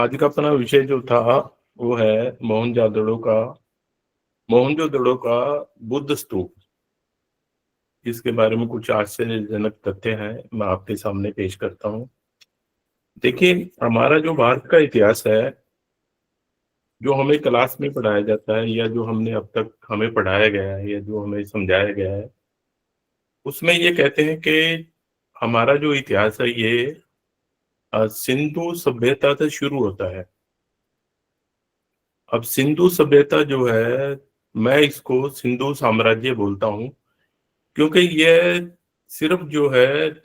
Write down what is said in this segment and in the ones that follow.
आज का अपना विषय जो था वो है मोहनजोदड़ो का बुद्ध स्तूप। इसके बारे में कुछ आश्चर्यजनक तथ्य हैं, मैं आपके सामने पेश करता हूँ। देखिए, हमारा जो भारत का इतिहास है, जो हमें क्लास में पढ़ाया जाता है या जो हमने अब तक हमें पढ़ाया गया है या जो हमें समझाया गया है, उसमें ये कहते हैं कि हमारा जो इतिहास है ये सिंधु सभ्यता से शुरू होता है। अब सिंधु सभ्यता जो है, मैं इसको सिंधु साम्राज्य बोलता हूँ, क्योंकि यह सिर्फ जो है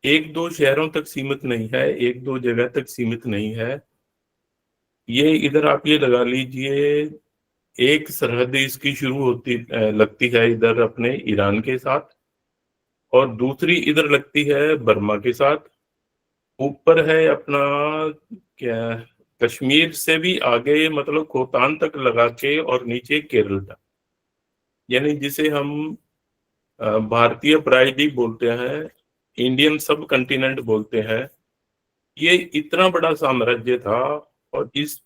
एक दो शहरों तक सीमित नहीं है, एक दो जगह तक सीमित नहीं है। ये इधर आप ये लगा लीजिए, एक सरहद इसकी शुरू होती लगती है इधर अपने ईरान के साथ, और दूसरी इधर लगती है बर्मा के साथ। ऊपर है अपना क्या, कश्मीर से भी आगे मतलब खोतान तक लगा के, और नीचे केरल तक, यानी जिसे हम भारतीय प्रायद्वीप बोलते हैं, इंडियन सब कंटिनेंट बोलते हैं। ये इतना बड़ा साम्राज्य था, और इस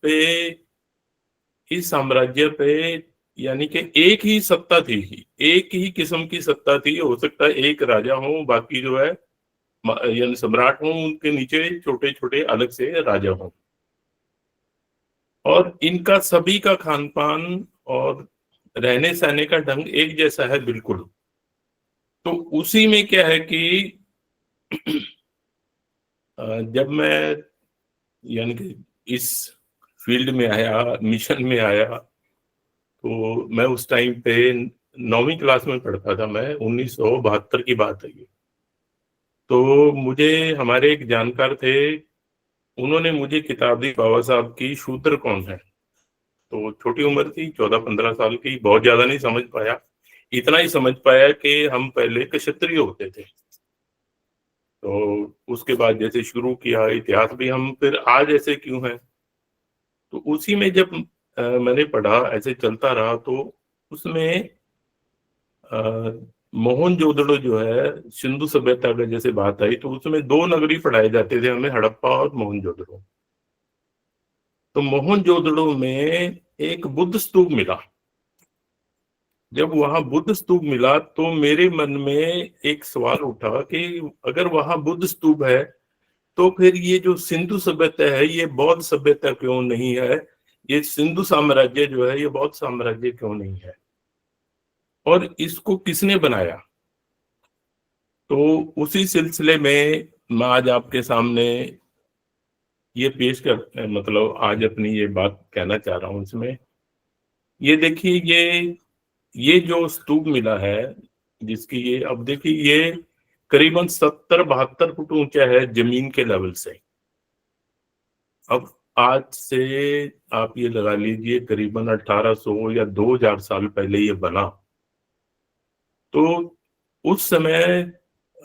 साम्राज्य पे यानी कि एक ही सत्ता थी, एक ही किस्म की सत्ता थी। हो सकता है एक राजा हो, बाकी जो है यानी सम्राट हो, उनके नीचे छोटे छोटे अलग से राजा हो, और इनका सभी का खान पान और रहने सहने का ढंग एक जैसा है बिल्कुल। तो उसी में क्या है कि जब मैं यानी कि इस फील्ड में आया, मिशन में आया, तो मैं उस टाइम पे 9वीं क्लास में पढ़ता था। मैं 1972 की बात है ये। तो मुझे हमारे एक जानकार थे, उन्होंने मुझे किताब दी बाबा साहब की, शूद्र कौन है। तो छोटी उम्र थी, 14-15 साल की, बहुत ज्यादा नहीं समझ पाया। इतना ही समझ पाया कि हम पहले क्षत्रिय होते थे। तो उसके बाद जैसे शुरू किया इतिहास भी, हम फिर आज ऐसे क्यों हैं। तो उसी में जब मैंने पढ़ा, ऐसे चलता रहा, तो उसमें मोहनजोदड़ो जो है, सिंधु सभ्यता का जैसे बात आई, तो उसमें दो नगरी पढ़ाए जाते थे हमें, हड़प्पा और मोहनजोदड़ो। तो मोहनजोदड़ो में एक बुद्ध स्तूप मिला। जब वहां बुद्ध स्तूप मिला तो मेरे मन में एक सवाल उठा कि अगर वहां बुद्ध स्तूप है, तो फिर ये जो सिंधु सभ्यता है ये बौद्ध सभ्यता क्यों नहीं है। ये सिंधु साम्राज्य जो है ये बौद्ध साम्राज्य क्यों नहीं है, और इसको किसने बनाया। तो उसी सिलसिले में मैं आज आपके सामने ये पेश कर मतलब आज अपनी ये बात कहना चाह रहा हूं इसमें। ये देखिए, ये जो स्तूप मिला है, जिसकी ये अब देखिए, ये करीबन 70-72 फुट ऊंचा है जमीन के लेवल से। अब आज से आप ये लगा लीजिए करीबन 1800 या 2000 साल पहले ये बना। तो उस समय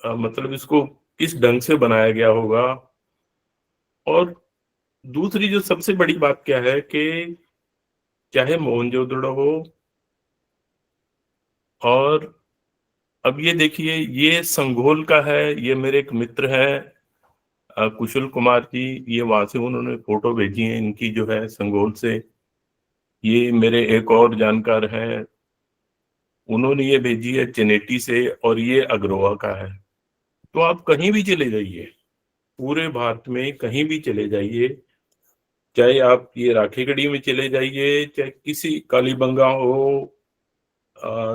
मतलब इसको किस ढंग से बनाया गया होगा। और दूसरी जो सबसे बड़ी बात क्या है कि चाहे मोहनजोदड़ो हो, और अब ये देखिए, ये संघोल का है। ये मेरे एक मित्र हैं, कुशल कुमार जी, ये वहां से उन्होंने फोटो भेजी है इनकी जो है संघोल से। ये मेरे एक और जानकार हैं, उन्होंने ये भेजी है चनेटी से, और ये अग्रोहा का है। तो आप कहीं भी चले जाइए, पूरे भारत में कहीं भी चले जाइए, चाहे आप ये राखीगढ़ी में चले जाइए, चाहे किसी कालीबंगा हो,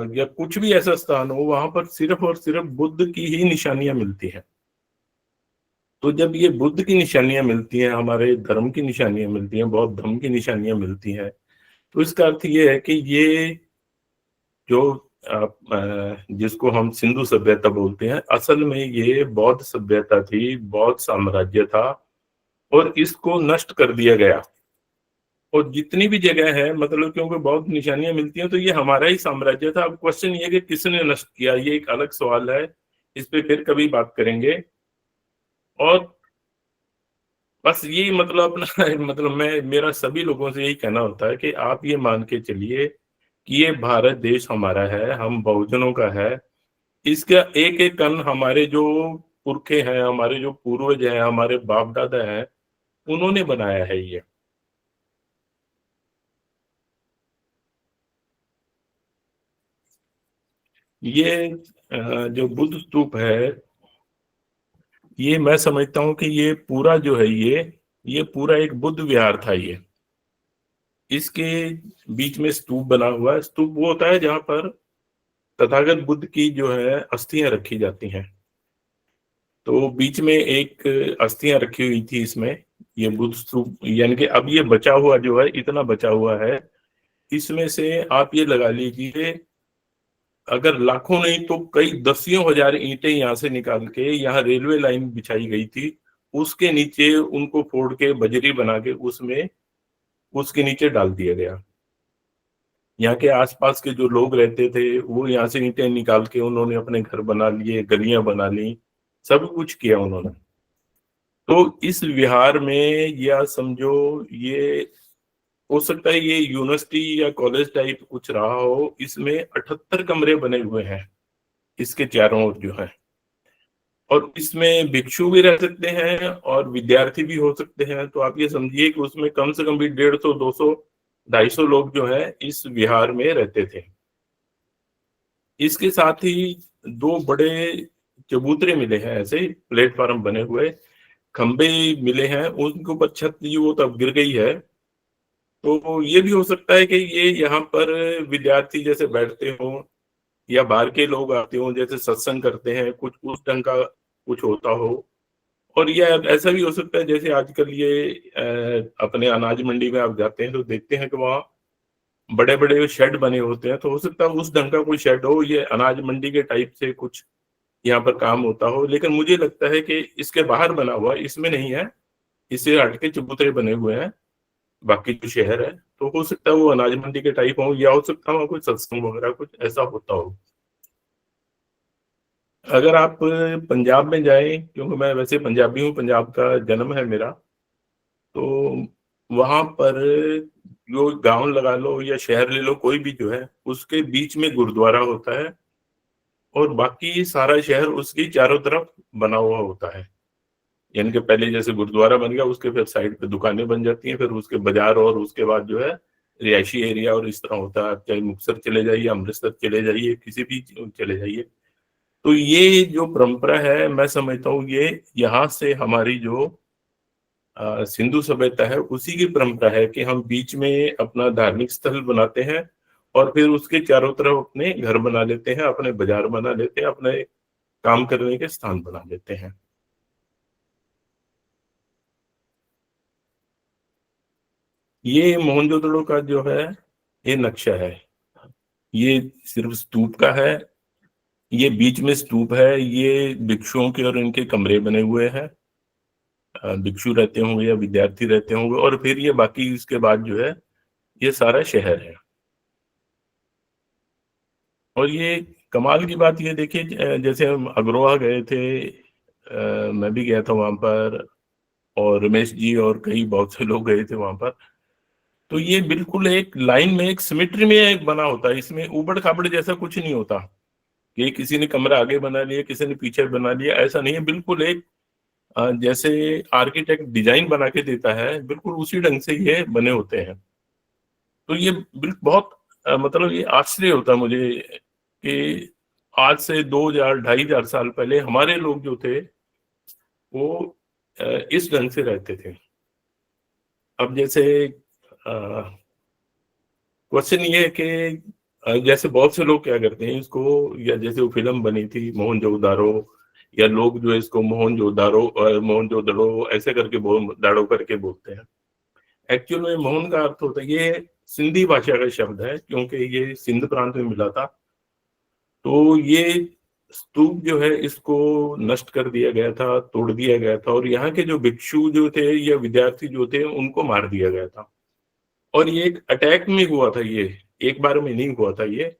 या कुछ भी ऐसा स्थान हो, वहां पर सिर्फ और सिर्फ बुद्ध की ही निशानियां मिलती हैं। तो जब ये बुद्ध की निशानियां मिलती हैं, हमारे धर्म की निशानियां मिलती हैं, बौद्ध धर्म की निशानियां मिलती हैं, तो इसका अर्थ ये है कि ये जो जिसको हम सिंधु सभ्यता बोलते हैं, असल में ये बौद्ध सभ्यता थी, बौद्ध साम्राज्य था, और इसको नष्ट कर दिया गया। और जितनी भी जगह है, मतलब क्योंकि बहुत निशानियां मिलती हैं, तो ये हमारा ही साम्राज्य था। अब क्वेश्चन ये कि किसने नष्ट किया, ये एक अलग सवाल है, इस पे फिर कभी बात करेंगे। और बस यही मतलब अपना मतलब मैं, मेरा सभी लोगों से यही कहना होता है कि आप ये मान के चलिए कि ये भारत देश हमारा है, हम बहुजनों का है। इसका एक एक कण हमारे जो पुरखे हैं, हमारे जो पूर्वज हैं, हमारे बाप दादा हैं, उन्होंने बनाया है ये जो बुद्ध स्तूप है, ये मैं समझता हूँ कि ये पूरा जो है ये पूरा एक बुद्ध विहार था ये। इसके बीच में स्तूप बना हुआ है। स्तूप वो होता है जहां पर तथागत बुद्ध की जो है अस्थियां रखी जाती हैं। तो बीच में एक अस्थियां रखी हुई थी इसमें, ये बुद्ध स्तूप, यानी कि अब ये बचा हुआ जो है, इतना बचा हुआ है, इसमें से आप ये लगा लीजिए, अगर लाखों नहीं तो कई दसियों हजार ईंटें यहाँ से निकाल के यहाँ रेलवे लाइन बिछाई गई थी, उसके नीचे उनको फोड़ के बजरी बना के उसमें उसके नीचे डाल दिया गया। यहाँ के आसपास के जो लोग रहते थे वो यहाँ से ईंटें निकाल के उन्होंने अपने घर बना लिए, गलियां बना ली, सब कुछ किया उन्होंने। तो इस विहार में, या समझो ये हो सकता है ये यूनिवर्सिटी या कॉलेज टाइप कुछ रहा हो। इसमें 78 कमरे बने हुए हैं इसके चारों ओर जो है, और इसमें भिक्षु भी रह सकते हैं और विद्यार्थी भी हो सकते हैं। तो आप ये समझिए कि उसमें कम से कम भी 150, 200, 250 लोग जो है इस विहार में रहते थे। इसके साथ ही दो बड़े चबूतरे मिले हैं, ऐसे प्लेटफार्म बने हुए, खंबे मिले हैं, उनके ऊपर छत थी वो तो अब गिर गई है। तो ये भी हो सकता है कि ये यहाँ पर विद्यार्थी जैसे बैठते हो, या बाहर के लोग आते हो जैसे सत्संग करते हैं, कुछ उस ढंग का कुछ होता हो। और ये ऐसा भी हो सकता है जैसे आजकल ये अपने अनाज मंडी में आप जाते हैं तो देखते हैं कि वहाँ बड़े बड़े शेड बने होते हैं, तो हो सकता है उस ढंग का कोई शेड हो, ये अनाज मंडी के टाइप से कुछ यहाँ पर काम होता हो। लेकिन मुझे लगता है कि इसके बाहर बना हुआ, इसमें नहीं है, इससे हट के चबूतरे बने हुए हैं बाकी जो शहर है, तो हो सकता है वो अनाज मंडी के टाइप हो, या हो सकता है वहाँ कुछ सत्संग वगैरह कुछ ऐसा होता हो। अगर आप पंजाब में जाएं, क्योंकि मैं वैसे पंजाबी हूँ, पंजाब का जन्म है मेरा, तो वहां पर जो गांव लगा लो या शहर ले लो, कोई भी जो है, उसके बीच में गुरुद्वारा होता है, और बाकी सारा शहर उसकी चारों तरफ बना हुआ होता है। यानी कि पहले जैसे गुरुद्वारा बन गया, उसके फिर साइड पे दुकानें बन जाती हैं, फिर उसके बाजार, और उसके बाद जो है रिहायशी एरिया, और इस तरह होता है। आप चाहे मुक्तसर चले जाइए, अमृतसर चले जाइए, किसी भी चले जाइए। तो ये जो परंपरा है, मैं समझता हूँ ये यहाँ से हमारी जो सिंधु सभ्यता है उसी की परंपरा है कि हम बीच में अपना धार्मिक स्थल बनाते हैं, और फिर उसके चारों तरफ अपने घर बना लेते हैं, अपने बाजार बना लेते हैं, अपने काम करने के स्थान बना लेते हैं। ये मोहनजोदड़ो का जो है ये नक्शा है। ये सिर्फ स्तूप का है, ये बीच में स्तूप है, ये भिक्षुओं के और इनके कमरे बने हुए हैं, भिक्षु रहते होंगे या विद्यार्थी रहते होंगे, और फिर ये बाकी इसके बाद जो है ये सारा शहर है। और ये कमाल की बात ये देखिए, जैसे हम अग्रोहा गए थे, मैं भी गया था वहां पर, और रमेश जी और कई बहुत से लोग गए थे वहां पर। तो ये बिल्कुल एक लाइन में, एक सिमेट्री में एक बना होता है, इसमें उबड़ खाबड़ जैसा कुछ नहीं होता कि किसी ने कमरा आगे बना लिया, किसी ने पीछे बना लिया, ऐसा नहीं है। बिल्कुल एक जैसे आर्किटेक्ट डिजाइन बना के देता है, बिल्कुल उसी ढंग से ये बने होते हैं। तो ये बिल्कुल बहुत मतलब ये आश्चर्य होता है मुझे कि आज से 2000, 2500 साल पहले हमारे लोग जो थे वो इस ढंग से रहते थे। अब जैसे क्वेश्चन ये है कि जैसे बहुत से लोग क्या करते हैं इसको, या जैसे वो फिल्म बनी थी मोहनजोदारो, या लोग जो है इसको मोहनजोदड़ो ऐसे करके दाड़ो करके बोलते हैं। एक्चुअल में मोहन का अर्थ होता है, ये सिंधी भाषा का शब्द है, क्योंकि ये सिंध प्रांत में मिला था। तो ये स्तूप जो है इसको नष्ट कर दिया गया था, तोड़ दिया गया था, और यहाँ के जो भिक्षु जो थे या विद्यार्थी जो थे उनको मार दिया गया था। और ये एक अटैक में हुआ था, ये एक बार में नहीं हुआ था ये।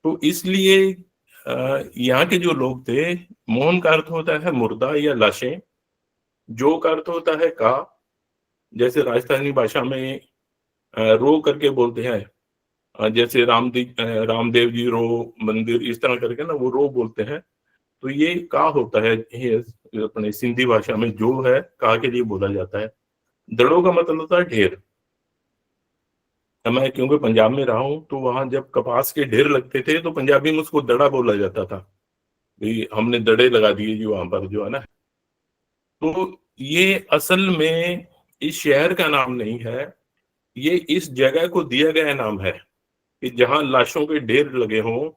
तो इसलिए यहाँ के जो लोग थे, मोहन का अर्थ होता है मुर्दा या लाशें, जो का अर्थ होता है का, जैसे राजस्थानी भाषा में रो करके बोलते हैं, जैसे रामदेव जी रो मंदिर, इस तरह करके ना वो रो बोलते हैं। तो ये का होता है, ये अपने सिंधी भाषा में जो है का के लिए बोला जाता है। दड़ों का मतलब होता है ढेर। मैं क्योंकि पंजाब में रहा हूं, तो वहां जब कपास के ढेर लगते थे तो पंजाबी में उसको दड़ा बोला जाता था। भाई हमने दड़े लगा दिए जो वहां पर जो है ना। तो ये असल में इस शहर का नाम नहीं है, ये इस जगह को दिया गया नाम है कि जहां लाशों के ढेर लगे हों,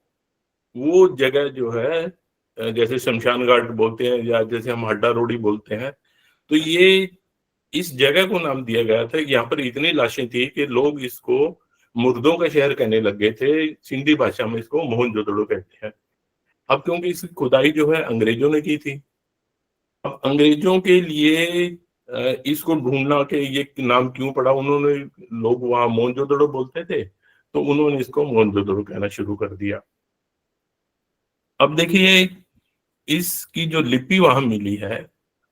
वो जगह जो है, जैसे शमशान घाट बोलते हैं या जैसे हम हड्डा रोड़ी बोलते हैं, तो ये इस जगह को नाम दिया गया था कि यहाँ पर इतनी लाशें थी कि लोग इसको मुर्दों का शहर कहने लग गए थे। सिंधी भाषा में इसको मोहनजोदड़ो कहते हैं। अब क्योंकि इसकी खुदाई जो है अंग्रेजों ने की थी, अब अंग्रेजों के लिए इसको ढूंढना कि ये नाम क्यों पड़ा, उन्होंने, लोग वहां मोहनजोदड़ो बोलते थे तो उन्होंने इसको मोहनजोदड़ो कहना शुरू कर दिया। अब देखिए, इसकी जो लिपि वहां मिली है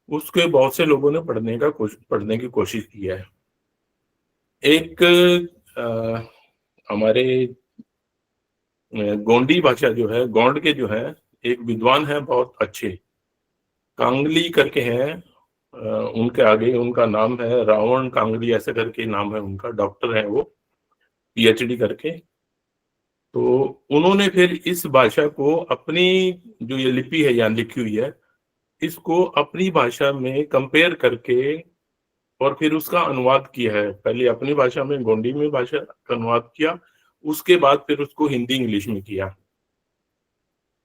उसके बहुत से लोगों ने पढ़ने की कोशिश की है। एक हमारे गोंडी भाषा जो है, गोंड के जो है एक विद्वान है बहुत अच्छे, कांगली करके हैं, उनके आगे उनका नाम है रावण कांगली, ऐसे करके नाम है उनका, डॉक्टर है वो, पीएचडी करके। तो उन्होंने फिर इस भाषा को अपनी, जो ये लिपि है यहाँ लिखी हुई है, इसको अपनी भाषा में कंपेयर करके और फिर उसका अनुवाद किया है। पहले अपनी भाषा में गोंडी में भाषा का अनुवाद किया, उसके बाद फिर उसको हिंदी इंग्लिश में किया।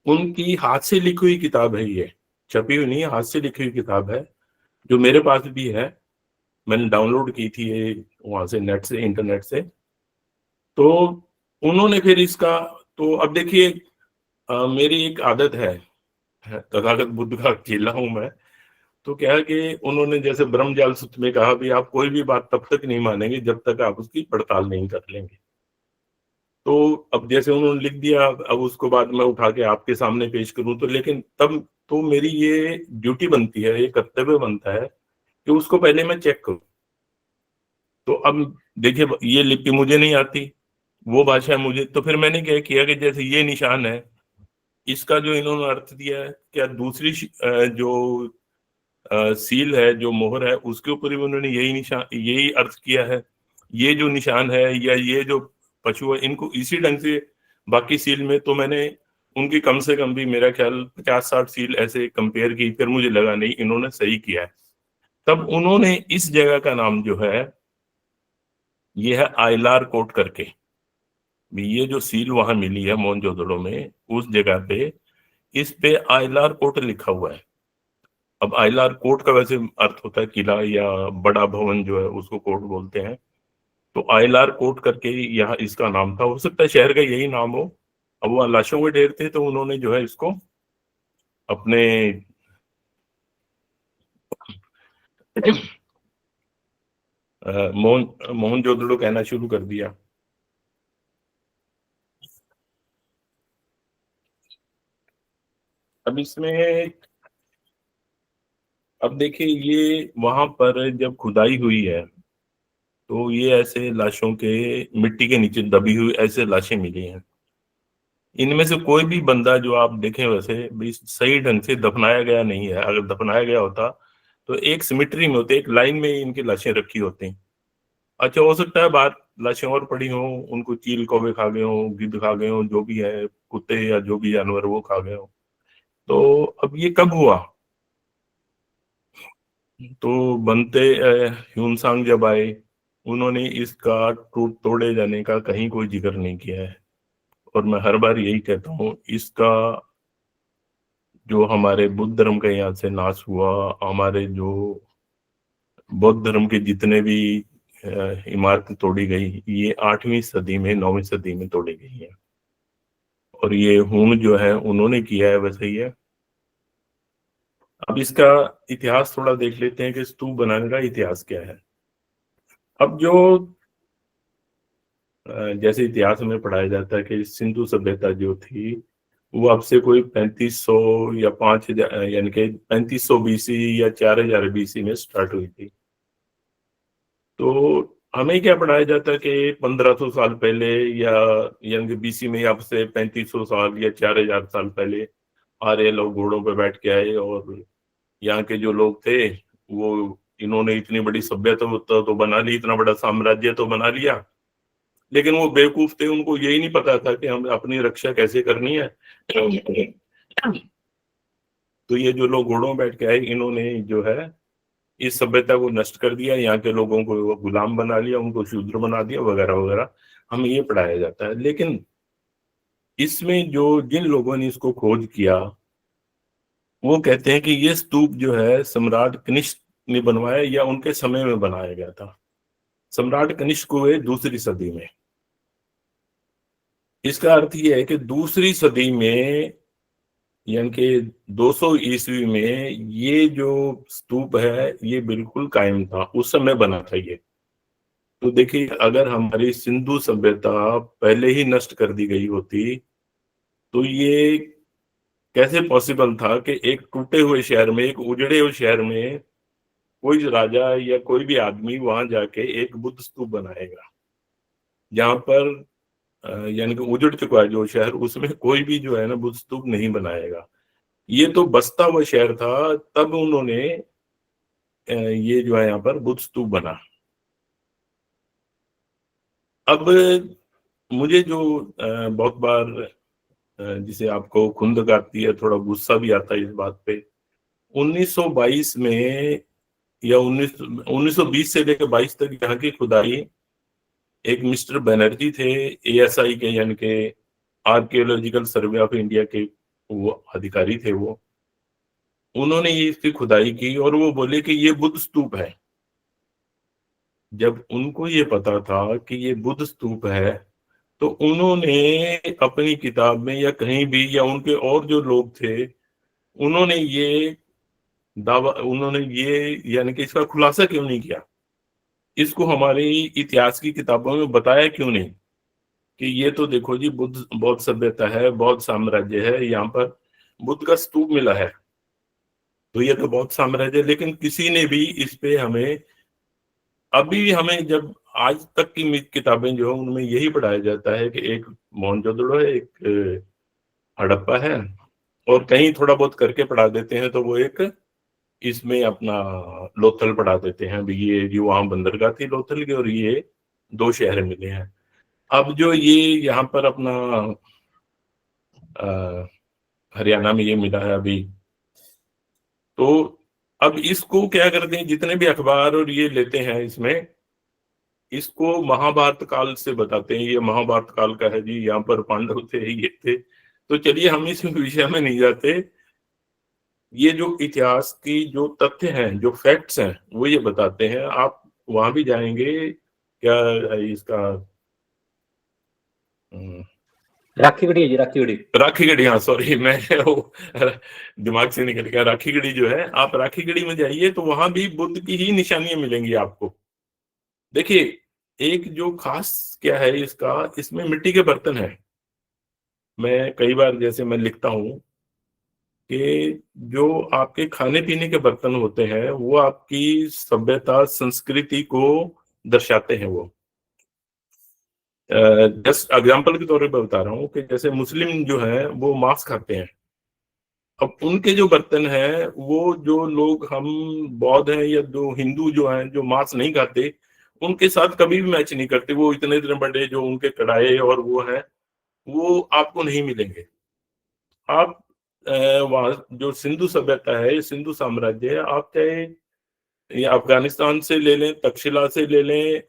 उनकी हाथ से लिखी हुई किताब है ये, छपी हुई नहीं, हाथ से लिखी हुई किताब है, जो मेरे पास भी है। मैंने डाउनलोड की थी ये वहां से, नेट से, इंटरनेट से। तो उन्होंने फिर इसका, तो अब देखिए, मेरी एक आदत है, तथागत बुद्ध का चेला हूं मैं। तो क्या है कि उन्होंने जैसे ब्रह्मजाल सूत्र में कहा भी आप कोई भी बात तब तक नहीं मानेंगे जब तक आप उसकी पड़ताल नहीं कर लेंगे। तो अब जैसे उन्होंने लिख दिया, अब उसको बाद मैं उठा के आपके सामने पेश करूं, तो लेकिन तब तो मेरी ये ड्यूटी बनती है, ये कर्तव्य बनता है कि उसको पहले मैं चेक करूं। तो अब देखिए, ये लिपि मुझे नहीं आती, वो भाषा मुझे, तो फिर मैंने क्या किया कि जैसे ये निशान है, इसका जो इन्होंने अर्थ दिया है, क्या दूसरी जो सील है, जो मोहर है, उसके ऊपर भी उन्होंने यही निशान, यही अर्थ किया है। ये जो निशान है या ये जो पशु है, इनको इसी ढंग से, बाकी सील में तो मैंने उनकी कम से कम भी मेरा ख्याल 50-60 सील ऐसे कंपेयर की, फिर मुझे लगा नहीं इन्होंने सही किया है। तब उन्होंने इस जगह का नाम जो है, ये है आयलार कोट करके। ये जो सील वहां मिली है मोहनजोदड़ो में, उस जगह पे इस पे आयलार कोट लिखा हुआ है। अब आयलार कोट का वैसे अर्थ होता है किला या बड़ा भवन जो है उसको कोट बोलते हैं। तो आयलार कोट करके यहाँ इसका नाम था, हो सकता है शहर का यही नाम हो। अब वो लाशों के ढेर थे तो उन्होंने जो है इसको अपने मोहनजोदड़ो कहना शुरू कर दिया। अब इसमें, अब देखिए, ये वहां पर जब खुदाई हुई है तो ये ऐसे लाशों के, मिट्टी के नीचे दबी हुई ऐसे लाशें मिली हैं। इनमें से कोई भी बंदा जो आप देखें वैसे भी सही ढंग से दफनाया गया नहीं है। अगर दफनाया गया होता तो एक सिमिट्री में होते, एक लाइन में इनकी लाशें रखी होती। अच्छा, हो सकता है बाहर लाशें और पड़ी हों, उनको चील कौवे खा गए हों, गिद्ध खा गए हों, जो भी है, कुत्ते या जो भी जानवर वो खा गए हों। तो अब ये कब हुआ? तो बनते ह्यूनसांग जब आए, उन्होंने इसका टूट तोड़े जाने का कहीं कोई जिक्र नहीं किया है। और मैं हर बार यही कहता हूँ, इसका जो हमारे बुद्ध धर्म का यहाँ से नाश हुआ, हमारे जो बौद्ध धर्म के जितने भी इमारतें तोड़ी गई, ये 8वीं सदी में, 9वीं सदी में तोड़ी गई है। और ये हूण जो है उन्होंने किया है, वैसे ही है। अब इसका इतिहास थोड़ा देख लेते हैं कि स्तूप बनाने का इतिहास क्या है। अब जो जैसे इतिहास में पढ़ाया जाता है कि सिंधु सभ्यता जो थी वो अब से कोई 3500 या 5000, यानी कि 3500 बीसी या 4000 बीसी में स्टार्ट हुई थी। तो हमें क्या पढ़ाया जाता है कि 1500 साल पहले, या यानी कि बीसी में अब से 3500 साल या 4000 साल पहले आर्य लोग घोड़ों पर बैठ के आए और यहाँ के जो लोग थे वो इन्होंने इतनी बड़ी सभ्यता तो बना ली, इतना बड़ा साम्राज्य तो बना लिया, लेकिन वो बेवकूफ थे, उनको यही नहीं पता था कि हम अपनी रक्षा कैसे करनी है। तो ये जो लोग घोड़ों में बैठ के आए, इन्होंने जो है इस सभ्यता को नष्ट कर दिया, यहाँ के लोगों को गुलाम बना लिया, उनको शूद्र बना दिया, वगैरह वगैरह, हमें ये पढ़ाया जाता है। लेकिन इसमें जो जिन लोगों ने इसको खोज किया, वो कहते हैं कि ये स्तूप जो है सम्राट कनिष्क ने बनवाया या उनके समय में बनाया गया था। सम्राट कनिष्क हुए दूसरी सदी में। इसका अर्थ ये है कि दूसरी सदी में, यानी कि 200 ईस्वी में, ये जो स्तूप है ये बिल्कुल कायम था, उस समय बना था ये। तो देखिए, अगर हमारी सिंधु सभ्यता पहले ही नष्ट कर दी गई होती, तो ये कैसे पॉसिबल था कि एक टूटे हुए शहर में, एक उजड़े हुए शहर में, कोई राजा या कोई भी आदमी वहां जाके एक बुद्ध स्तूप बनाएगा, जहां पर यानी कि उजड़ चुका है जो शहर, उसमें कोई भी जो है ना बुद्ध स्तूप नहीं बनाएगा। ये तो बसता हुआ शहर था, तब उन्होंने ये जो है यहाँ पर बुद्ध स्तूप बना। अब मुझे जो बहुत बार जिसे आपको खुंदक आती है, थोड़ा गुस्सा भी आता है इस बात पे, 1922 में या 1920 से लेकर 22 तक यहाँ की खुदाई, एक मिस्टर बनर्जी थे, एएसआई के, यानी के आर्कियोलॉजिकल सर्वे ऑफ इंडिया के वो अधिकारी थे, वो उन्होंने ये इसकी खुदाई की और वो बोले कि ये बुद्ध स्तूप है। जब उनको ये पता था कि ये बुद्ध स्तूप है, तो उन्होंने अपनी किताब में या कहीं भी, या उनके और जो लोग थे, उन्होंने ये दावा, उन्होंने ये यानी कि इसका खुलासा क्यों नहीं किया, इसको हमारी इतिहास की किताबों में बताया क्यों नहीं कि ये तो देखो जी, बुद्ध बौद्ध सभ्यता है, बौद्ध साम्राज्य है, यहाँ पर बुद्ध का स्तूप मिला है, तो ये तो बौद्ध साम्राज्य। लेकिन किसी ने भी इस पे हमें, अभी हमें जब आज तक की किताबें जो है उनमें यही पढ़ाया जाता है कि एक मोहनजोदड़ो है, एक हड़प्पा है, और कहीं थोड़ा बहुत करके पढ़ा देते हैं तो वो एक इसमें अपना लोथल पढ़ा देते हैं, भी ये जो वहां बंदरगाह थी लोथल की, और ये दो शहर मिले हैं। अब जो ये यहाँ पर अपना हरियाणा में ये मिला है अभी, तो अब इसको क्या करते हैं, जितने भी अखबार और ये लेते हैं, इसमें इसको महाभारत काल से बताते हैं, ये महाभारत काल का है जी, यहाँ पर पांडव थे, ये थे। तो चलिए हम इस विषय में नहीं जाते, ये जो इतिहास की जो तथ्य हैं, जो फैक्ट्स हैं, वो ये बताते हैं। आप वहां भी जाएंगे, क्या है इसका, राखी गढ़ी है जी, राखी गढ़ी। राखी गढ़ी, हाँ सॉरी, मैं वो दिमाग से निकल गया। राखी गढ़ी जो है, आप राखी गढ़ी में जाइए तो वहां भी बुद्ध की ही निशानियां मिलेंगी आपको। देखिए, एक जो खास क्या है इसका, इसमें मिट्टी के बर्तन है। मैं कई बार, जैसे मैं लिखता हूँ कि जो आपके खाने पीने के बर्तन होते हैं, वो आपकी सभ्यता संस्कृति को दर्शाते हैं। वो जस्ट एग्जांपल के तौर पे बता रहा हूँ कि जैसे मुस्लिम जो है वो मांस खाते हैं, अब उनके जो बर्तन हैं, वो जो लोग हम बौद्ध हैं या जो हिंदू जो हैं जो मांस नहीं खाते, उनके साथ कभी भी मैच नहीं करते। वो इतने इतने बड़े जो उनके कढ़ाई और वो है, वो आपको नहीं मिलेंगे। आप वहाँ जो सिंधु सभ्यता है, सिंधु साम्राज्य है, आप चाहे ये अफगानिस्तान से ले लें, तक्षशिला से ले लें,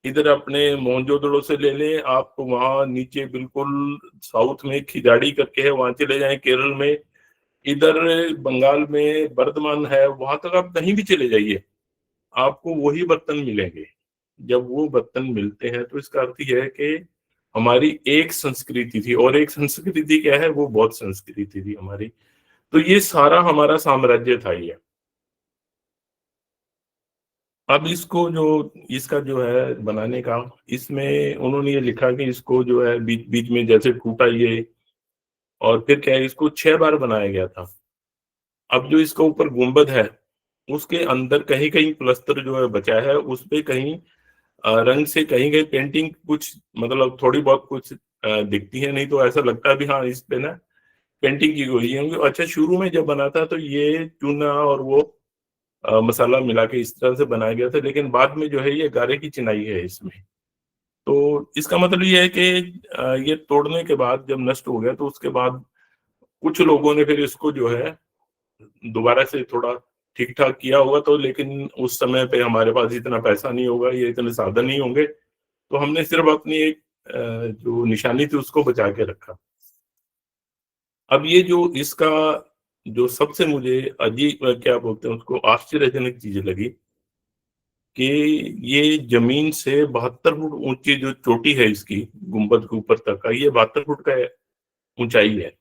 इधर अपने मोहनजोदड़ो से ले लें, आप वहाँ नीचे बिल्कुल साउथ में खिजाड़ी करके है, वहां चले जाएं, केरल में, इधर बंगाल में बर्धमान है, वहां तक आप कहीं भी चले जाइए, आपको वही बर्तन मिलेंगे। जब वो बर्तन मिलते हैं तो इसका अर्थ यह है कि हमारी एक संस्कृति थी, और एक संस्कृति क्या है, वो बौद्ध संस्कृति थी हमारी। तो ये सारा हमारा साम्राज्य था ये। अब इसको जो, इसका जो है बनाने का, इसमें उन्होंने ये लिखा कि इसको जो है बीच बीच में जैसे टूटा ये, और फिर क्या है, इसको 6 बार बनाया गया था। अब जो इसका ऊपर गुंबद है, उसके अंदर कहीं कहीं प्लस्तर जो है बचा है, उस पे कहीं रंग से कहीं कहीं पेंटिंग कुछ, मतलब थोड़ी बहुत कुछ दिखती है, नहीं तो ऐसा लगता है भी हाँ इस पे ना पेंटिंग की हुई है। अच्छा, शुरू में जब बना था तो ये चूना और वो मसाला मिला के इस तरह से बनाया गया था, लेकिन बाद में जो है ये गारे की चिनाई है इसमें। तो इसका मतलब ये है कि ये तोड़ने के बाद जब नष्ट हो गया तो उसके बाद कुछ लोगों ने फिर इसको जो है दोबारा से थोड़ा ठीक-ठाक किया होगा, तो लेकिन उस समय पे हमारे पास इतना पैसा नहीं होगा, ये इतने साधन नहीं होंगे, तो हमने सिर्फ अपनी एक जो निशानी थी उसको बचा के रखा। अब ये जो इसका जो सबसे मुझे क्या बोलते हैं उसको, आश्चर्यजनक चीज़ लगी कि ये ज़मीन से 72 फुट ऊँची जो चोटी है इसकी, गुंबद के ऊपर तक का, ये 72 फुट का ऊँचाई है।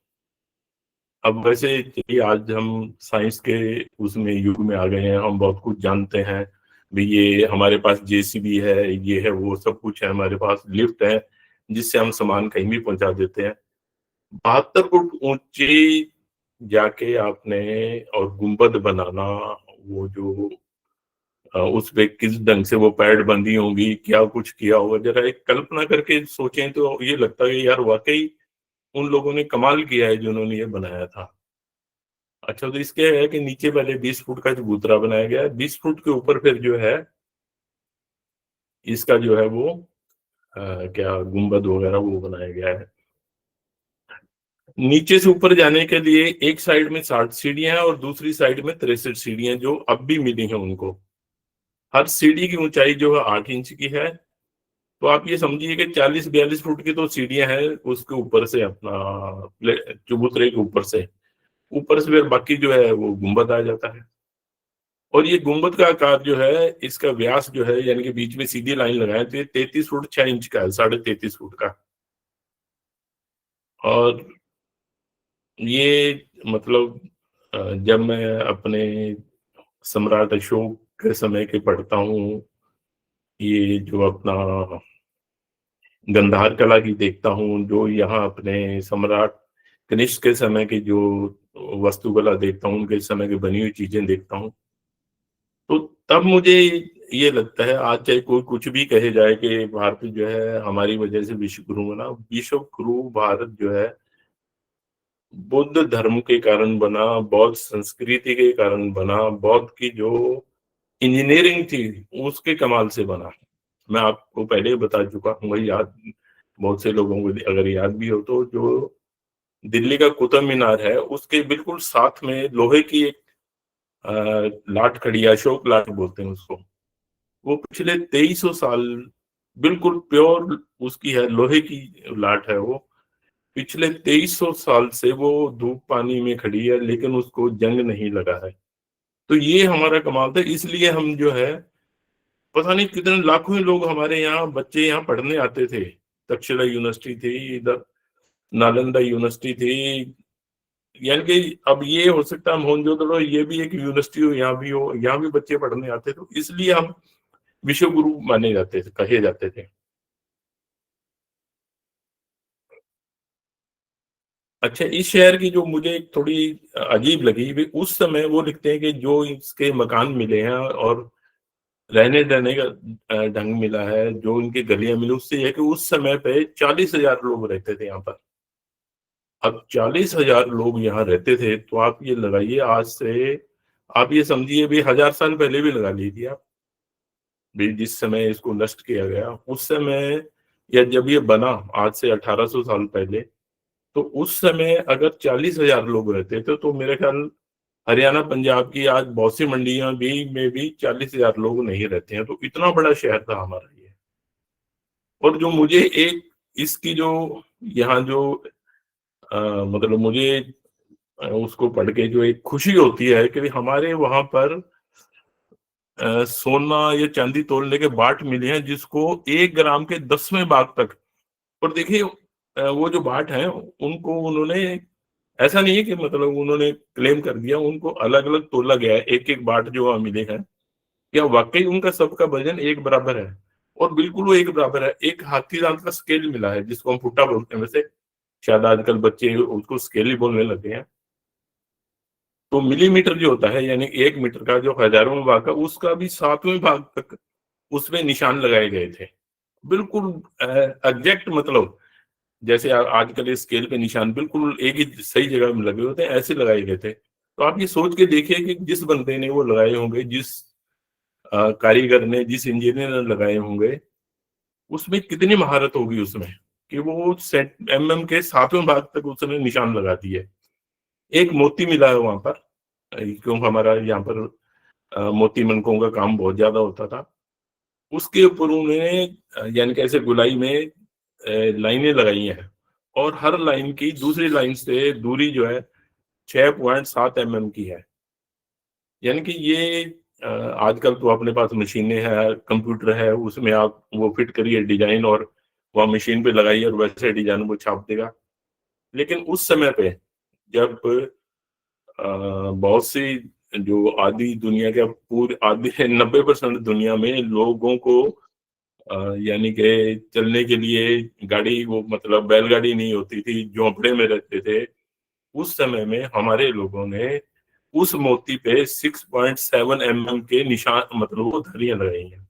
अब वैसे चलिए आज हम साइंस के उसमें युग में आ गए हैं, हम बहुत कुछ जानते हैं। भई ये हमारे पास जेसीबी है, ये है, वो सब कुछ है, हमारे पास लिफ्ट है, जिससे हम सामान कहीं भी पहुँचा देते हैं। 72 फुट ऊँची जाके आपने और गुंबद बनाना, वो जो उस पे किस ढंग से वो पैड बंधी होंगी, क्या कुछ किया होगा, ज़रा एक कल्पना करके सोचें तो ये लगता है कि यार वाक़ई उन लोगों ने कमाल किया है जिन्होंने ये बनाया था। अच्छा, तो इसके है कि नीचे पहले 20 फुट का चबूतरा बनाया गया है, 20 फुट के ऊपर फिर जो है इसका जो है वो क्या गुंबद वगैरह वो बनाया गया है। नीचे से ऊपर जाने के लिए एक साइड में 60 सीढ़ियाँ हैं और दूसरी साइड में 63 सीढ़ियाँ जो अब भी मिली हैं उनको। हर सीढ़ी की ऊँचाई जो है 8 इंच की है, तो आप ये समझिए कि 40-42 फुट की तो सीढ़ियाँ हैं उसके ऊपर से अपना चबूतरे के ऊपर से फिर बाकी जो है वो गुंबद आ जाता है। और ये गुंबद का आकार जो है, इसका व्यास जो है यानी कि बीच में सीधी लाइन लगाएँ तो ये 33 फुट 6 इंच का है, साढ़े 33 फुट का। और ये मतलब जब मैं अपने सम्राट अशोक के समय के पढ़ता हूँ, ये जो अपना गंधार कला की देखता हूँ, जो यहाँ अपने सम्राट कनिष्क के समय की जो वास्तुकला देखता हूँ, उनके समय की बनी हुई चीज़ें देखता हूँ, तो तब मुझे ये लगता है, आज चाहे कोई कुछ भी कहे जाए कि भारत जो है हमारी वजह से विश्व गुरु बना, विश्व गुरु भारत जो है बुद्ध धर्म के कारण बना, बौद्ध संस्कृति के कारण बना, बौद्ध की जो इंजीनियरिंग थी उसके कमाल से बना। मैं आपको पहले ही बता चुका हूँ, वही याद बहुत से लोगों को अगर याद भी हो तो, जो दिल्ली का कुतुब मीनार है उसके बिल्कुल साथ में लोहे की एक लाट खड़ी है, अशोक लाट बोलते हैं उसको। वो पिछले 2300 साल बिल्कुल प्योर उसकी है, लोहे की लाट है वो। पिछले 2300 साल से वो धूप पानी में खड़ी है लेकिन उसको जंग नहीं लगा है। तो ये हमारा कमाल था, इसलिए हम जो है पता नहीं कितने लाखों ही लोग हमारे यहाँ बच्चे यहाँ पढ़ने आते थे। तक्षशिला यूनिवर्सिटी थी, इधर नालंदा यूनिवर्सिटी थी, यानी कि अब ये हो सकता है मोहनजोदड़ो ये भी एक यूनिवर्सिटी हो, यहाँ भी हो, यहाँ भी बच्चे पढ़ने आते थे, तो इसलिए हम विश्व गुरु माने जाते थे, कहे जाते थे। अच्छा, इस शहर की जो मुझे एक थोड़ी अजीब लगी, वे उस समय वो लिखते हैं कि जो इसके मकान मिले हैं और रहने-सहने का ढंग मिला है, जो इनकी गलियाँ मिली, उससे ये है कि उस समय पे 40,000 लोग रहते थे यहाँ पर। अब 40,000 लोग यहाँ रहते थे, तो आप ये लगाइए आज से आप ये समझिए भी 1000 साल पहले भी लगा लीजिए आप, भी जिस समय इसको नष्ट किया गया, उस समय या जब ये बना आज से 1800 साल पहले, तो उस समय अगर 40,000 लोग रहते थे, तो मेरे ख्याल हरियाणा, पंजाब की आज बहुत सी मंडियाँ भी में भी 40,000 लोग नहीं रहते हैं, तो इतना बड़ा शहर था हमारा ये। और जो मुझे एक इसकी जो यहाँ जो मतलब मुझे उसको पढ़ के जो एक खुशी होती है कि हमारे वहाँ पर सोना या चांदी तोलने के बाट मिले हैं जिसको 1 ग्राम के 10वें भाग तक। और देखिए वो जो बाट हैं उनको उन्होंने ऐसा नहीं है कि मतलब उन्होंने क्लेम कर दिया, उनको अलग-अलग तोला गया है, एक-एक बाट जो वहाँ मिले हैं। क्या वाक़ई उनका सबका वज़न एक बराबर है? और बिल्कुल वो एक बराबर है। एक हाथी दाँत का स्केल मिला है जिसको हम फुट्टा बोलते हैं वैसे, शायद आजकल बच्चे उसको स्केल ही बोलने लग गए हैं। तो मिलीमीटर जो होता है यानी 1 मीटर का जो हज़ारों भाग का, उसका भी 7वें भाग तक उसमें निशान लगाए गए थे। बिल्कुल एग्ज़ैक्ट, मतलब जैसे आजकल स्केल पे निशान बिल्कुल एक ही सही जगह में लगे होते हैं, ऐसे लगाए गए थे। तो आप ये सोच के देखिए कि जिस बंदे ने वो लगाए होंगे, जिस कारीगर ने, जिस इंजीनियर ने लगाए होंगे, उसमें कितनी महारत होगी उसमें, कि वो सेट एमएम के 7वें भाग तक उसने निशान लगा दिए। एक मोती मिला है वहां पर, क्यों हमारा यहाँ पर मोती मनकों का काम बहुत ज्यादा होता था। उसके ऊपर उन्होंने यानी कि ऐसे गोलाई में लाइनें लगाई हैं, और हर लाइन की दूसरी लाइन से दूरी जो है 6.7 mm की है। यानी कि ये आजकल तो अपने पास मशीनें हैं, कंप्यूटर है, उसमें आप वो फिट करिए डिजाइन, और वह मशीन पे लगाइए और वैसे डिजाइन वो छाप देगा। लेकिन उस समय पे जब बहुत सी जो आधी दुनिया के, पूरी आधी 90% दुनिया में लोगों को यानी कि चलने के लिए गाड़ी, वो मतलब बैलगाड़ी नहीं होती थी, झोंपड़े में रहते थे। उस समय में हमारे लोगों ने उस मोती पे 6.7 mm के निशान, मतलब वो धरियां लगाई हैं।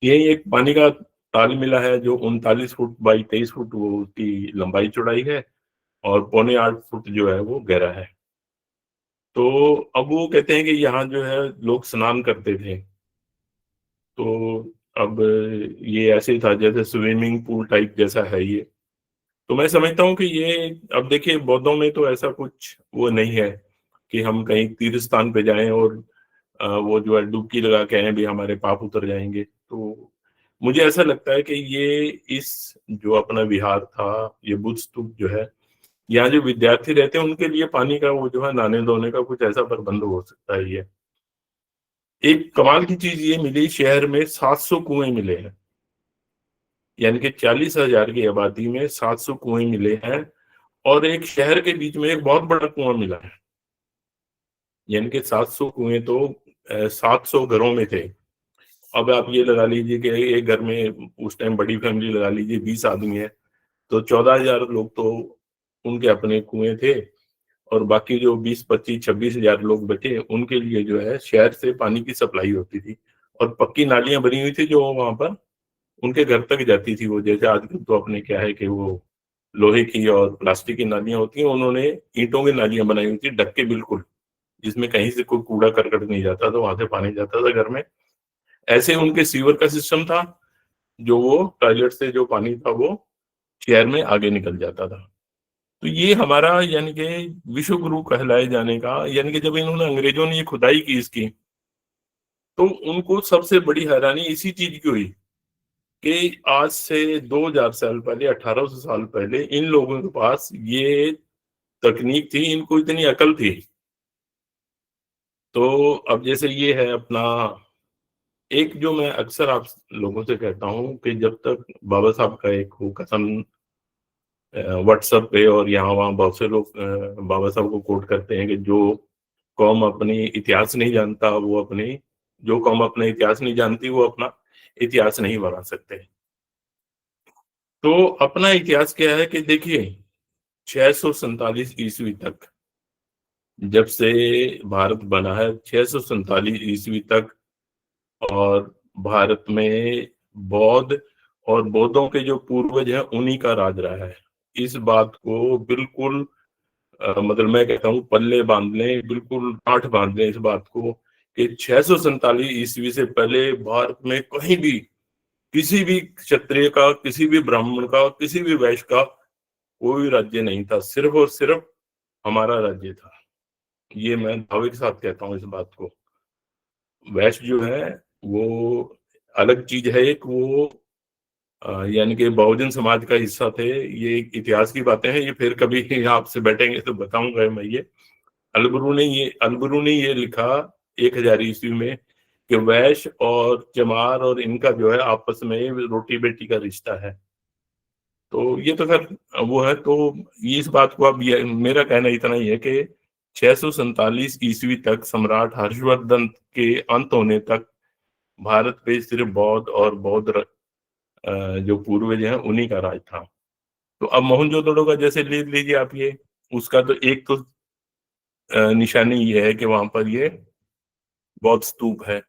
यही एक पानी का ताल मिला है जो 39 फुट बाई 23 फुट वो उसकी लंबाई चौड़ाई है, और 8.25 फुट जो है वो गहरा है। तो अब वो कहते हैं कि यहाँ जो है लोग स्नान करते थे। तो अब ये ऐसे ही था जैसे स्विमिंग पूल टाइप जैसा है ये। तो मैं समझता हूँ कि ये, अब देखिए बौद्धों में तो ऐसा कुछ वो नहीं है कि हम कहीं तीर्थ स्थान पे जाएं और वो जो है डुबकी लगा के आए भी हमारे पाप उतर जाएंगे। तो मुझे ऐसा लगता है कि ये, इस जो अपना विहार था, ये बुद्ध स्तूप जो है, यहाँ जो विद्यार्थी रहते हैं उनके लिए पानी का वो जो है नहाने धोने का कुछ ऐसा प्रबंध हो सकता है। ये एक कमाल की चीज ये मिली, शहर में 700 कुएं मिले हैं। यानी कि 40,000 की आबादी में 700 कुएं मिले हैं, और एक शहर के बीच में एक बहुत बड़ा कुआं मिला है। यानी कि 700 कुएं तो 700 घरों में थे। अब आप ये लगा लीजिए कि एक घर में उस टाइम बड़ी फैमिली लगा लीजिए 20 आदमी है, तो 14,000 लोग तो उनके अपने कुएं थे, और बाकी जो 20, 25, 26,000 लोग बचे उनके लिए जो है शहर से पानी की सप्लाई होती थी। और पक्की नालियां बनी हुई थी जो वहां पर उनके घर तक जाती थी। वो जैसे आजकल तो अपने क्या है कि वो लोहे की और प्लास्टिक की नालियां होती हैं, उन्होंने ईंटों की नालियां बनाई हुई थी, ढक के बिल्कुल, जिसमें कहीं से कोई कूड़ा करकट नहीं जाता था, वहां से पानी जाता था घर में। ऐसे उनके सीवर का सिस्टम था, जो वो टॉयलेट से जो पानी था वो शहर में आगे निकल जाता था। तो ये हमारा यानी कि विश्व गुरु कहलाए जाने का, यानी कि जब इन्होंने, अंग्रेजों ने ये खुदाई की इसकी, तो उनको सबसे बड़ी हैरानी इसी चीज की हुई कि आज से 2000 साल पहले, 1800 साल पहले इन लोगों के पास ये तकनीक थी, इनको इतनी अकल थी। तो अब जैसे ये है अपना, एक जो मैं अक्सर आप लोगों से कहता हूँ कि जब तक बाबा साहब का एक वो कथन व्हाट्सएप पे और यहाँ वहाँ बहुत से लोग बाबा साहब को कोट करते हैं कि जो कौम अपनी इतिहास नहीं जानता, वो अपनी, जो कौम अपना इतिहास नहीं जानती वो अपना इतिहास नहीं बना सकते। तो अपना इतिहास क्या है कि देखिए, 647 ईस्वी तक, जब से भारत बना है, 647 ईस्वी तक, और भारत में बौद्ध और बौद्धों के जो पूर्वज हैं उन्हीं का राज रहा है। इस बात को बिल्कुल मतलब मैं कहता हूँ पल्ले बांध लें, बिल्कुल गांठ बांध लें इस बात को, कि 647 ईस्वी से पहले भारत में कहीं भी किसी भी क्षत्रिय का, किसी भी ब्राह्मण का, किसी भी वैश्य का कोई राज्य नहीं था, सिर्फ और सिर्फ हमारा राज्य था। ये मैं दावे के साथ कहता हूँ इस बात को। वैश्य जो है वो अलग चीज है, एक वो यानी कि बहुजन समाज का हिस्सा थे। ये इतिहास की बातें हैं, ये फिर कभी आपसे बैठेंगे तो बताऊंगा मैं ये। अलबरू ने ये लिखा 1000 ईस्वी में कि वैश्य और चमार और इनका जो है आपस में रोटी बेटी का रिश्ता है। तो ये तो खैर वो है। तो ये इस बात को, अब ये मेरा कहना इतना ही है कि 647 ईस्वी तक, सम्राट हर्षवर्धन के अंत होने तक, भारत पे सिर्फ बौद्ध और बौद्ध जो पूर्वज हैं उन्हीं का राज था। तो अब मोहनजोदड़ो का जैसे ले लीजिए आप, ये उसका तो एक तो निशानी ये है कि वहां पर ये बौद्ध स्तूप है।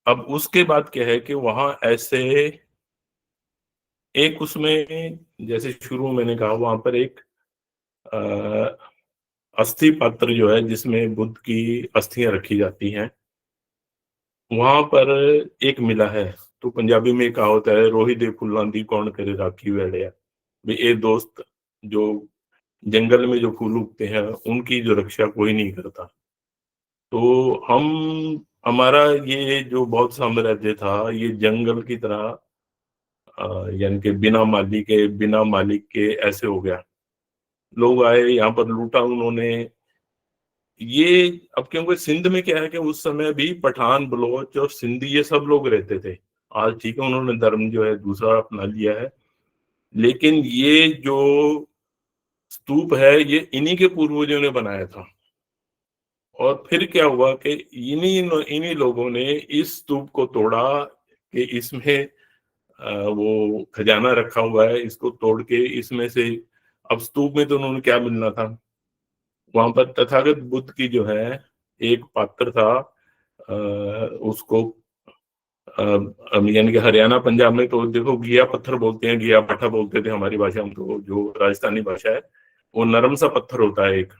अब उसके बाद क्या है कि वहां ऐसे एक उसमें, जैसे शुरू में मैंने कहा, वहां पर एक अस्थि पात्र जो है जिसमें बुद्ध की अस्थियां रखी जाती हैं, वहां पर एक मिला है। तो पंजाबी में कहा होता है, रोही दे फुल्लां दी कौन करे राखी वेलिया। भी ए दोस्त, जो जंगल में जो फूल उगते हैं उनकी जो रक्षा कोई नहीं करता। तो हम हमारा ये जो बौद्ध साम्राज्य था, ये जंगल की तरह, यानी कि बिना माली के, बिना मालिक के ऐसे हो गया। लोग आए यहाँ पर, लूटा उन्होंने। ये अब क्योंकि सिंध में क्या है कि उस समय भी पठान, बलोच और सिंधी ये सब लोग रहते थे। आज ठीक है, उन्होंने धर्म जो है दूसरा अपना लिया है, लेकिन ये जो स्तूप है ये इन्हीं के पूर्वजों ने बनाया था। और फिर क्या हुआ कि इन्हीं इन्हीं लोगों ने इस स्तूप को तोड़ा कि इसमें वो खजाना रखा हुआ है, इसको तोड़ के इसमें से, अब स्तूप में तो उन्होंने क्या मिलना था, वहां पर तथागत बुद्ध की जो है एक पात्र था। उसको यानी कि हरियाणा पंजाब में तो देखो घिया पत्थर बोलते हैं, घिया पाठा बोलते थे हमारी भाषा में, तो जो राजस्थानी भाषा है वो नरम सा पत्थर होता है एक।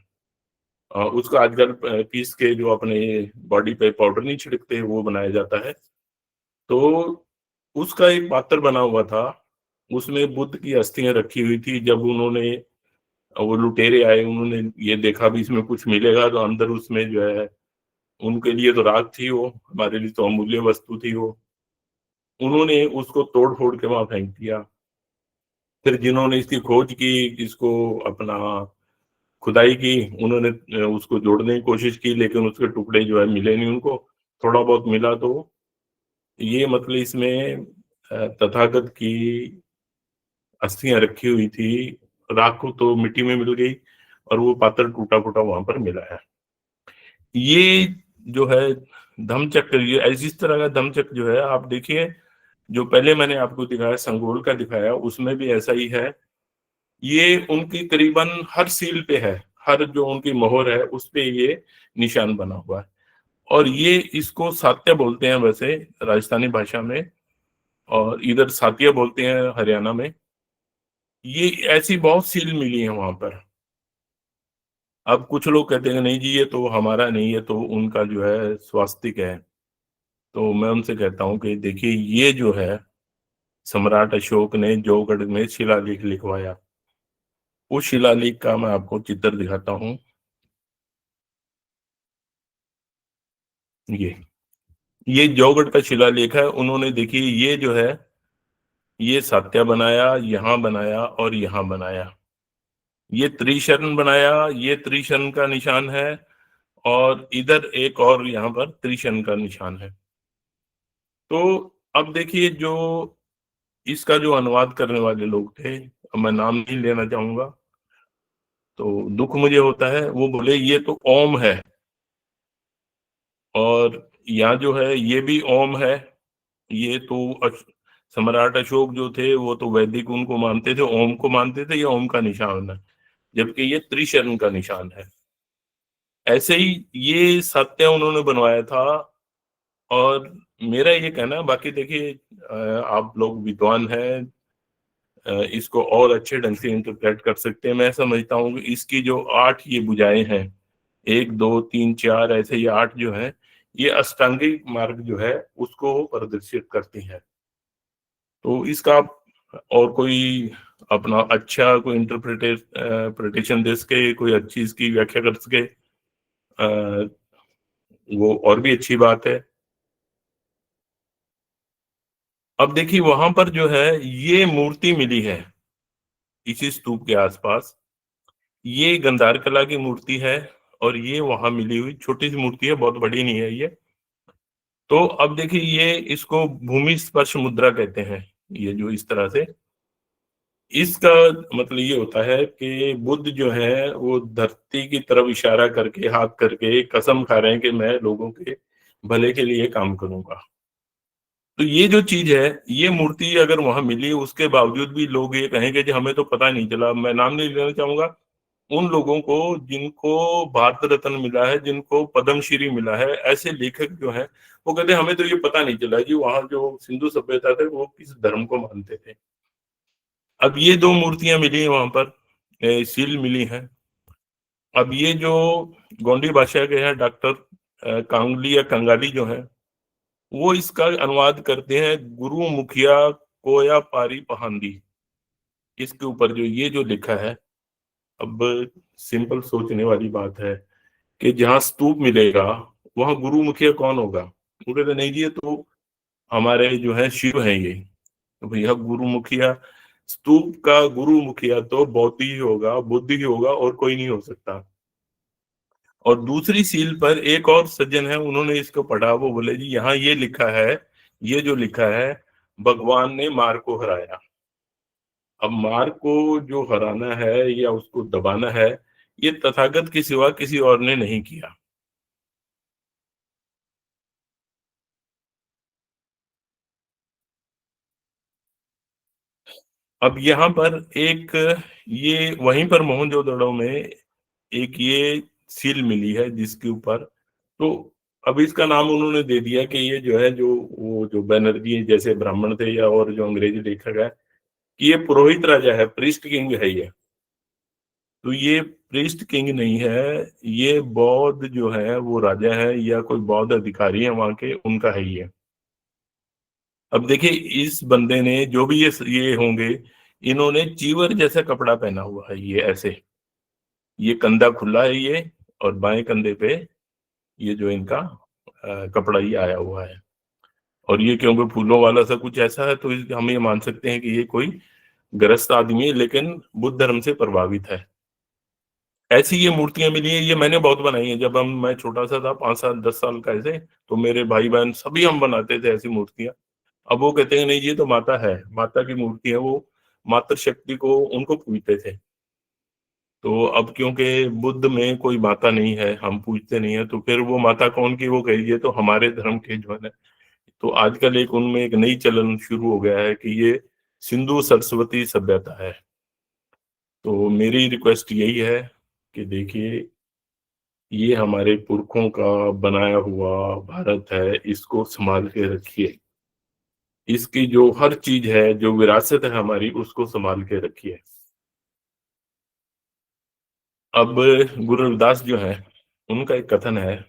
उसको आजकल पीस के जो अपने बॉडी पे पाउडर नहीं छिड़कते वो बनाया जाता है। तो उसका एक पात्र बना हुआ था, उसमें बुद्ध की अस्थियां रखी हुई थी। जब उन्होंने, वो लुटेरे आए, उन्होंने ये देखा भी इसमें कुछ मिलेगा, तो अंदर उसमें जो है, उनके लिए तो राख थी वो, हमारे लिए तो अमूल्य वस्तु थी वो। उन्होंने उसको तोड़ फोड़ के वहां फेंक दिया। फिर जिन्होंने इसकी खोज की, इसको अपना खुदाई की, उन्होंने उसको जोड़ने की कोशिश की, लेकिन उसके टुकड़े जो है मिले नहीं उनको। थोड़ा बहुत मिला, तो ये मतलब इसमें तथागत की अस्थियां रखी हुई थी। राख को तो मिट्टी में मिल गई, और वो पात्र टूटा फूटा वहां पर मिला है। ये जो है धम्म चक्र, ये इस तरह का धम्म चक्र जो है, आप देखिए, जो पहले मैंने आपको दिखाया संगोल का दिखाया, उसमें भी ऐसा ही है। ये उनकी करीबन हर सील पे है, हर जो उनकी मोहर है उस पे ये निशान बना हुआ है। और ये, इसको सात्या बोलते हैं वैसे राजस्थानी भाषा में, और इधर सातिया बोलते हैं हरियाणा में। ये ऐसी बहुत सील मिली है वहां पर। अब कुछ लोग कहते हैं नहीं जी ये तो हमारा नहीं है, तो उनका जो है स्वास्तिक है। तो मैं उनसे कहता हूँ कि देखिए, ये जो है सम्राट अशोक ने जौगढ़ में शिलालेख लिखवाया, उस शिलालेख का मैं आपको चित्र दिखाता हूँ। ये जौगढ़ का शिलालेख है। उन्होंने, देखिए ये जो है, ये सात्या बनाया, यहाँ बनाया और यहाँ बनाया। ये त्रिशरण बनाया, ये त्रिशरण का निशान है, और इधर एक और यहाँ पर त्रिशरण का निशान है। तो अब देखिए, जो इसका जो अनुवाद करने वाले लोग थे, अब मैं नाम नहीं लेना चाहूंगा, तो दुख मुझे होता है, वो बोले ये तो ओम है, और यहाँ जो है ये भी ओम है। ये तो सम्राट अशोक जो थे वो तो वैदिक उनको मानते थे, ओम को मानते थे, ये ओम का निशान है, जबकि ये त्रिशरण का निशान है। ऐसे ही ये सत्य उन्होंने बनवाया था। और मेरा ये कहना, बाकी देखिए आप लोग विद्वान हैं, इसको और अच्छे ढंग से इंटरप्रेट कर सकते हैं। मैं समझता हूँ कि इसकी जो 8 ये भुजाएं हैं, 1 2 3 4, ऐसे ये 8 जो है, ये अष्टांगिक मार्ग जो है उसको प्रदर्शित करती हैं। तो इसका और कोई अपना अच्छा कोई इंटरप्रिटेशन दे सके, कोई अच्छी इसकी व्याख्या कर सके, वो और भी अच्छी बात है। अब देखिए, वहां पर जो है ये मूर्ति मिली है इसी स्तूप के आसपास, ये गंधार कला की मूर्ति है, और ये वहां मिली हुई छोटी सी मूर्ति है, बहुत बड़ी नहीं है ये। तो अब देखिए, ये इसको भूमि स्पर्श मुद्रा कहते हैं। ये जो इस तरह से, इसका मतलब ये होता है कि बुद्ध जो है वो धरती की तरफ इशारा करके, हाथ करके कसम खा रहे हैं कि मैं लोगों के भले के लिए काम करूंगा। तो ये जो चीज है, ये मूर्ति अगर वहां मिली, उसके बावजूद भी लोग ये कहेंगे कि हमें तो पता नहीं चला। मैं नाम नहीं लेना चाहूंगा उन लोगों को जिनको भारत रत्न मिला है, जिनको पद्मश्री मिला है, ऐसे लेखक जो हैं, वो कहते हैं हमें तो ये पता नहीं चला जी वहां जो सिंधु सभ्यता थे वो किस धर्म को मानते थे। अब ये 2 मूर्तियां मिली हैं वहां पर, सील मिली हैं। अब ये जो गोंडी भाषा के हैं डॉक्टर कांगली या कंगाली जो है, वो इसका अनुवाद करते हैं गुरु मुखिया कोया पारी पहांदी। इसके ऊपर जो लिखा है, अब सिंपल सोचने वाली बात है कि जहाँ स्तूप मिलेगा वहां गुरु मुखिया कौन होगा। वो कहते नहीं जी, ये तो हमारे जो है शिव हैं ये। तो भैया गुरु मुखिया, स्तूप का गुरु मुखिया तो बौद्ध ही होगा, बुद्ध ही होगा, और कोई नहीं हो सकता। और दूसरी सील पर एक और सज्जन है, उन्होंने इसको पढ़ा, वो बोले जी यहाँ ये लिखा है, ये जो लिखा है, भगवान ने मार को हराया। अब मार को जो हराना है या उसको दबाना है, ये तथागत के सिवा किसी और ने नहीं किया। अब यहाँ पर एक, ये वहीं पर मोहनजोदड़ो में एक ये सील मिली है जिसके ऊपर, तो अब इसका नाम उन्होंने दे दिया कि ये जो है, जो वो जो बैनर्जी जैसे ब्राह्मण थे या और जो अंग्रेजी लेखक है, कि ये पुरोहित राजा है, प्रीस्ट किंग है ये। तो ये प्रीस्ट किंग नहीं है, ये बौद्ध जो है वो राजा है या कोई बौद्ध अधिकारी है वहां के, उनका है ये। अब देखिए इस बंदे ने जो भी ये होंगे, इन्होंने चीवर जैसा कपड़ा पहना हुआ है, ये ऐसे, ये कंधा खुला है ये, और बाएं कंधे पे ये जो इनका कपड़ा ये आया हुआ है। और ये क्योंकि फूलों वाला सा कुछ ऐसा है, तो हम ये मान सकते हैं कि ये कोई गृहस्थ आदमी है, लेकिन बुद्ध धर्म से प्रभावित है। ऐसी ये मूर्तियां मिली है, ये मैंने बहुत बनाई है। जब मैं छोटा सा था, 5 साल 10 साल का ऐसे, तो मेरे भाई बहन सभी हम बनाते थे ऐसी मूर्तियां। अब वो कहते हैं नहीं ये तो माता है, माता की मूर्ति है, वो मातृशक्ति को उनको पूजते थे। तो अब क्योंकि बुद्ध में कोई माता नहीं है, हम पूजते नहीं है, तो फिर वो माता कौन की, वो कहिए तो हमारे धर्म के जो है। तो आजकल एक उनमें एक नई चलन शुरू हो गया है कि ये सिंधु सरस्वती सभ्यता है। तो मेरी रिक्वेस्ट यही है कि देखिए, ये हमारे पुरखों का बनाया हुआ भारत है, इसको संभाल के रखिए। इसकी जो हर चीज है, जो विरासत है हमारी, उसको संभाल के रखिए। अब गुरु रविदास जो है, उनका एक कथन है,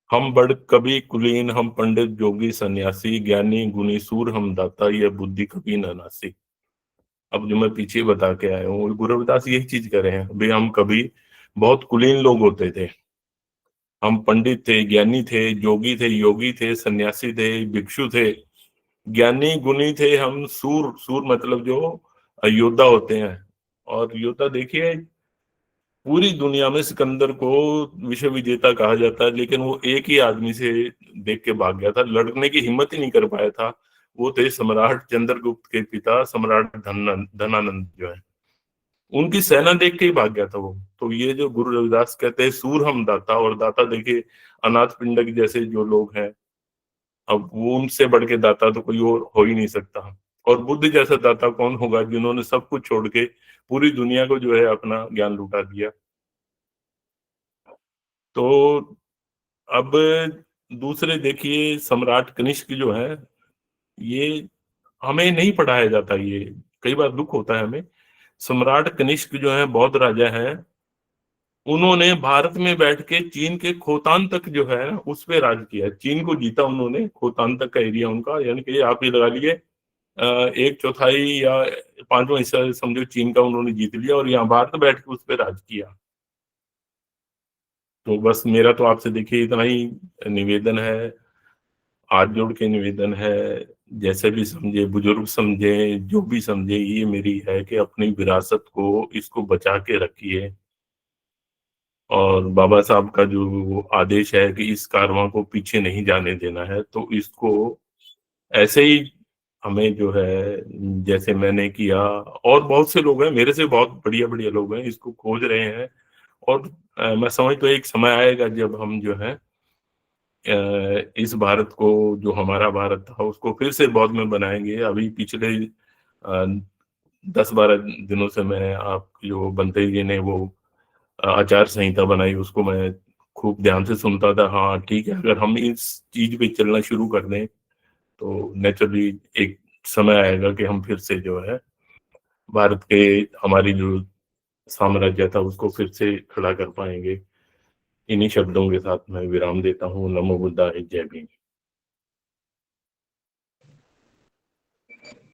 हम बड़ कवि कुलीन, हम पंडित जोगी सन्यासी, ज्ञानी गुणी सूर हम दाता, यह बुद्धि कभी न नासी। अब जो मैं पीछे बता के आया हूँ, गुरु रविदास यही चीज कर रहे हैं। भाई हम कभी बहुत कुलीन लोग होते थे, हम पंडित थे, ज्ञानी थे, जोगी थे, योगी थे, सन्यासी थे, भिक्षु थे, ज्ञानी गुणी थे, हम सूर, सूर मतलब जो योद्धा होते हैं। और योद्धा देखिए, पूरी दुनिया में सिकंदर को विश्व विजेता कहा जाता है, लेकिन वो एक ही आदमी से देख के भाग गया था, लड़ने की हिम्मत ही नहीं कर पाया था। वो थे सम्राट चंद्रगुप्त के पिता, सम्राट धनानंद जो है, उनकी सेना देख के ही भाग गया था वो। तो ये जो गुरु रविदास कहते हैं सूर हम दाता, और दाता देखिए अनाथ पिंडक जैसे जो लोग हैं, अब वो उनसे बढ़ के दाता तो कोई और हो ही नहीं सकता। और बुद्ध जैसा दाता कौन होगा, जिन्होंने सब कुछ छोड़ के पूरी दुनिया को जो है अपना ज्ञान लुटा दिया। तो अब दूसरे देखिए, सम्राट कनिष्क जो है, ये हमें नहीं पढ़ाया जाता, ये कई बार दुख होता है हमें। सम्राट कनिष्क जो है, बौद्ध राजा है, उन्होंने भारत में बैठ के चीन के खोतान तक जो है ना, उस पे राज किया। चीन को जीता उन्होंने, खोतान तक का एरिया उनका, यानी कि आप ये लगा लिए 1/4 या 5वां हिस्सा समझो चीन का उन्होंने जीत लिया, और यहाँ भारत बैठ के उस पे राज किया। तो बस मेरा तो आपसे देखिए इतना ही निवेदन है, हाथ जोड़ के निवेदन है, जैसे भी समझे, बुजुर्ग समझे, जो भी समझे, ये मेरी है कि अपनी विरासत को, इसको बचा के रखिए। और बाबा साहब का जो आदेश है कि इस कारवां को पीछे नहीं जाने देना है, तो इसको ऐसे ही हमें जो है, जैसे मैंने किया, और बहुत से लोग हैं मेरे से बहुत बढ़िया बढ़िया लोग हैं, इसको खोज रहे हैं। और मैं समझता हूँ एक समय आएगा जब हम जो है इस भारत को, जो हमारा भारत था, उसको फिर से बौद्ध में बनाएंगे। अभी पिछले 10-12 दिनों से मैं, आप जो बनते जी ने वो आचार संहिता बनाई, उसको मैं खूब ध्यान से सुनता था। हाँ ठीक है, अगर हम इस चीज पे चलना शुरू कर दें, तो नेचुरली एक समय आएगा कि हम फिर से जो है भारत के, हमारी जो साम्राज्य था उसको फिर से खड़ा कर पाएंगे। इन्हीं शब्दों के साथ मैं विराम देता हूँ। नमो बुद्धाय, जय भीम।